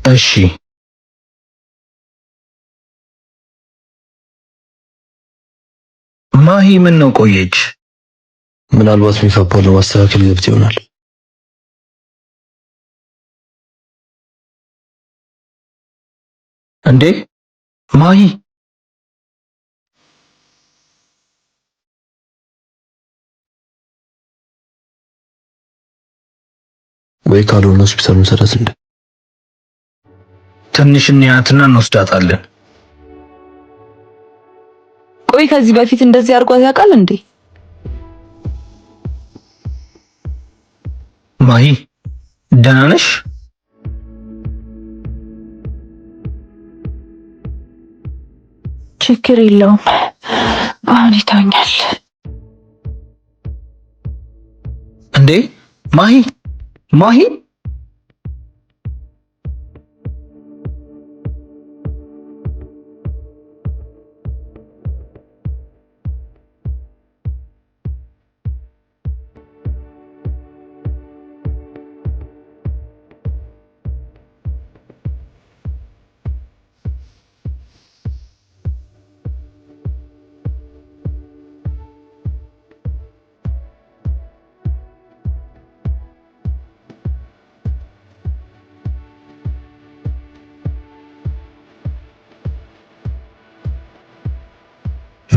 እሺ ማሂ ምን ነው ቆየች? ምናልባት ሚፋፓውን ለማስተካከል ገብቶ ይሆናል። እንዴ ማሂ ወይ ካልሆነ ሆስፒታል መሰረት እንደ ትንሽ እንያትና እንወስዳታለን። ቆይ ከዚህ በፊት እንደዚህ አድርጓት ያውቃል እንዴ? ማሂ ደህና ነሽ? ችግር የለውም አሁን ይተውኛል። እንዴ ማሂ ማሂ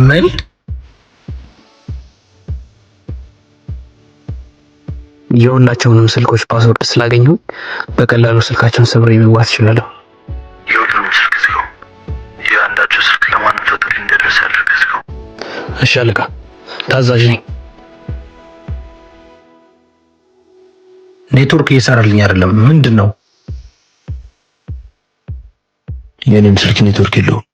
ምን የሁላቸውንም ስልኮች ፓስወርድ ስላገኘሁ በቀላሉ ስልካቸውን ሰብሬ መግባት እችላለሁ። የሁሉንም ስልክ ዝጋው። የአንዳቸው ስልክ ለማንም ሰው ጥሪ እንዳይደርስ አድርገህ ዝጋው። እሺ አለቃ፣ ታዛዥ ነኝ። ኔትወርክ እየሰራልኝ አይደለም። ምንድን ነው? የኔም ስልክ ኔትወርክ የለውም።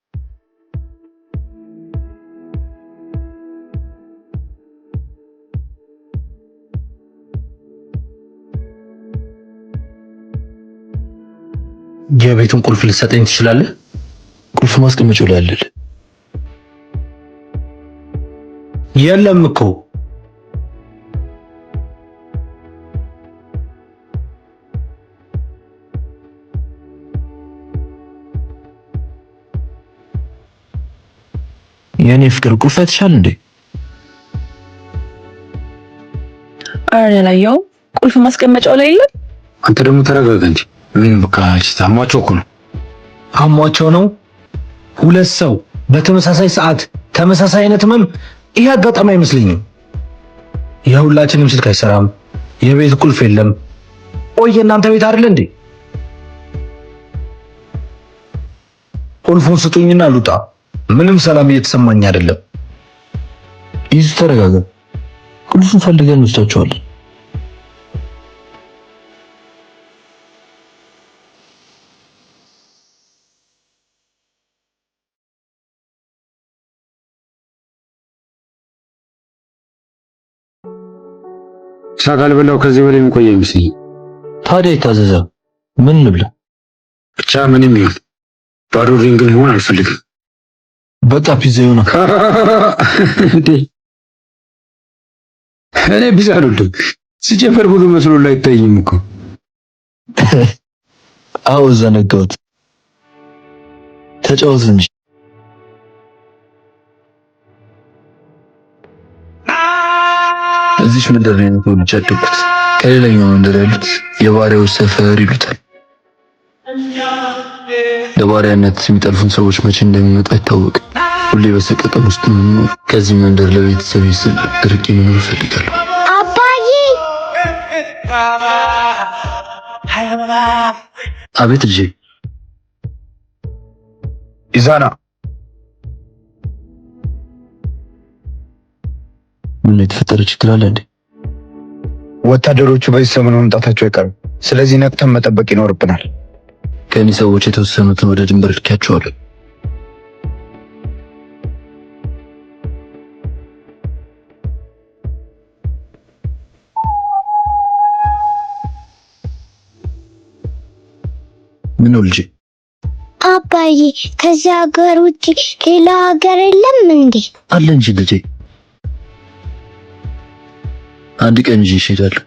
የቤቱን ቁልፍ ልትሰጠኝ ትችላለህ? ቁልፍ ማስቀመጫው ላይ አለ። የለም እኮ የኔ ፍቅር ቁልፍ አይተሻል እንዴ? አረ ያላየው ቁልፍ ማስቀመጫው ላይ የለም። አንተ ደግሞ ተረጋጋ እንጂ ምን በቃ ታሟቸው እኮ ነው። አሟቸው ነው። ሁለት ሰው በተመሳሳይ ሰዓት ተመሳሳይ አይነት ህመም። ይሄ አጋጣሚ አይመስለኝም። የሁላችንም ስልክ አይሰራም። የቤት ቁልፍ የለም። ቆይ የእናንተ ቤት አይደል እንዴ? ቁልፉን ስጡኝና ልውጣ። ምንም ሰላም እየተሰማኝ አይደለም። ይዙ ተረጋጋ። ቁልፉን ፈልገን እንወስዳቸዋለን። ሳጋል በላው ከዚህ በላይ የሚቆይ አይመስለኝም። ታዲያ ይታዘዛ። ምን እንብላ? ብቻ ምንም ይሁን ባዶ ሪንግ ሊሆን አልፈልግም። በቃ ፒዛ ይሆናል። እኔ ፒዛ አልወድም። ሲጀመር ብዙ መስሎ ላይ አይታይም እኮ። አዎ ዘነጋሁት። ተጫወት እንጂ። እዚህ መንደር ላይ ነው ተወልጄ ያደግኩት። ከሌላኛው መንደር ያሉት የባሪያዎች ሰፈር ይሉታል። ለባሪያነት የሚጠልፉን ሰዎች መቼ እንደሚመጡ አይታወቅም። ሁሌ በሰቀቀን ውስጥ ነው። ከዚህ መንደር ለቤተሰብ ስል ርቄ መኖር እፈልጋለሁ። አባዬ! አቤት ልጄ። ኢዛና ምን የተፈጠረ ችግር አለ እንዴ? ወታደሮቹ በዚህ ሰሞን መምጣታቸው አይቀርም። ስለዚህ ነቅተን መጠበቅ ይኖርብናል። ከእኔ ሰዎች የተወሰኑትን ወደ ድንበር ልኬያቸዋለሁ። ምን ነው ልጄ? አባዬ ከዚህ ሀገር ውጪ ሌላ ሀገር የለም እንዴ? አለ እንጂ ልጄ። አንድ ቀን ይዤሽ እሄዳለሁ።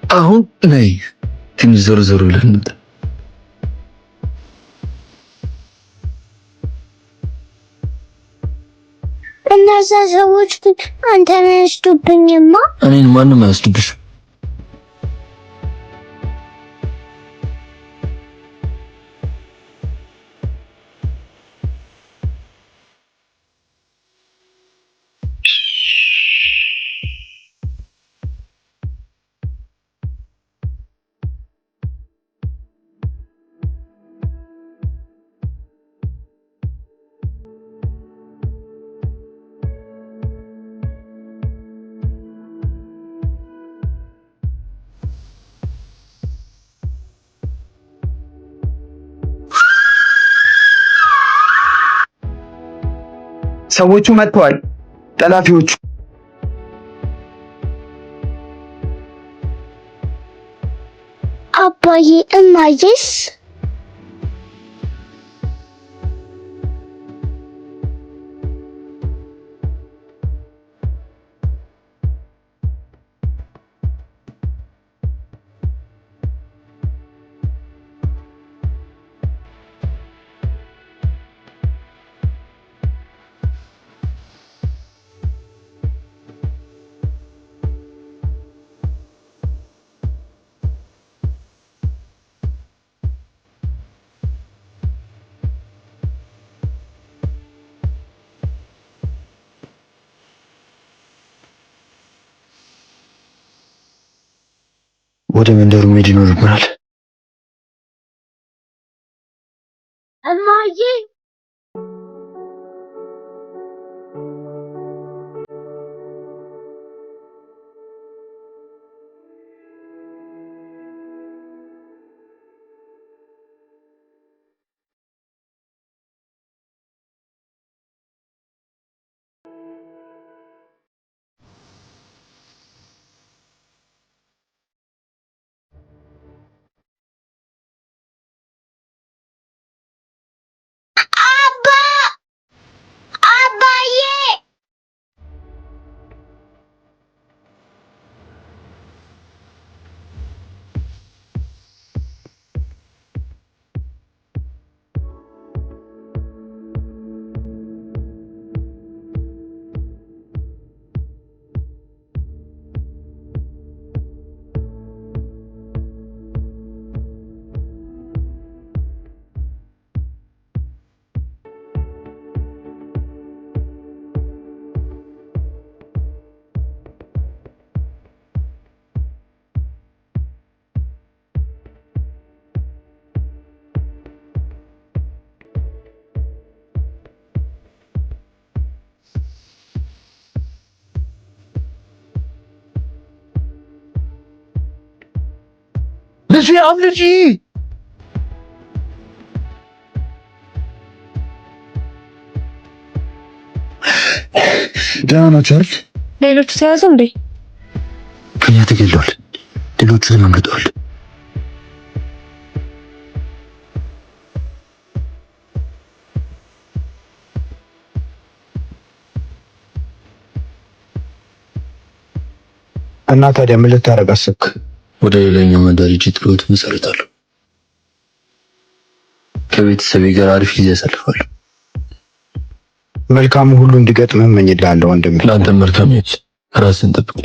አሁን ነይ ትንሽ ዞር ዞር ብለን እንምጣ። እነዛ ሰዎች ግን አንተን አይወስዱብኝማ። እኔን ማንም አይወስድብሽ። ሰዎቹ መጥተዋል። ጠላፊዎቹ አባዬ እማዬስ? ወደ መንደሩ መሄድ ይኖርብናል። እማዬ አባዬ ልጅ አምልጪ። ደህና ናችሁ አይደል? ሌሎቹ ተያዙ እንዴ? ከኛ ተገለዋል። ሌሎቹ ግን አምልጠዋል። እና ታዲያ ምን ልታረግ አሰብክ? ወደ ሌላኛው መንደር ሂጅ ጥሎት መሰረታለሁ። ከቤተሰቤ ጋር አሪፍ ጊዜ አሳልፋለሁ። መልካሙ ሁሉ እንዲገጥም እመኝልሃለሁ ወንድሜ። ለአንተ መልካም ይሁን። ራስን ጠብቅ።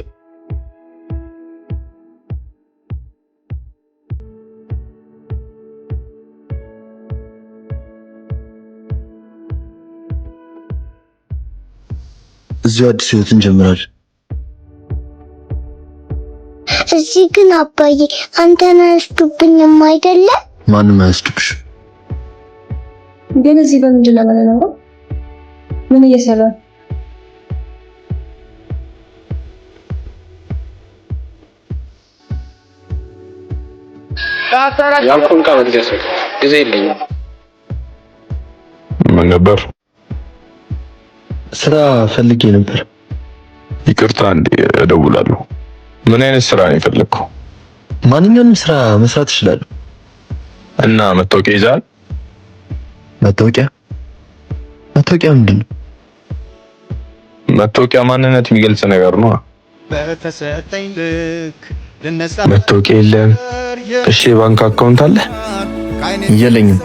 እዚሁ አዲስ ህይወት እንጀምራለን። እዚህ ግን አባዬ አንተን አይወስዱብኝም አይደለ? ማንም አይወስድብሽ። ግን እዚህ በምንድን ነው የምንኖረው? ምን እየሰራ? ያልኩን ቃል ጊዜ የለኝም። ምን ነበር? ስራ ፈልጌ ነበር። ይቅርታ እንዴ እደውላለሁ። ምን አይነት ስራ ነው የፈለግከው? ማንኛውንም ስራ መስራት እችላለሁ። እና መታወቂያ ይዘሃል? መታወቂያ ምንድን ነው? መታወቂያ ማንነት የሚገልጽ ነገር ነው። መታወቂያ የለም? እሺ ባንክ አካውንት አለ? የለኝም።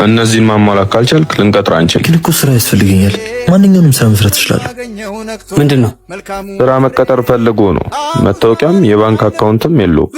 እነዚህን ማሟላት ካልቻልክ ልንቀጥር አንችል። ግን እኮ ስራ ያስፈልገኛል። ማንኛውንም ስራ መስራት እችላለሁ። ምንድነው? ስራ መቀጠር ፈልጎ ነው። መታወቂያም የባንክ አካውንትም የለውም።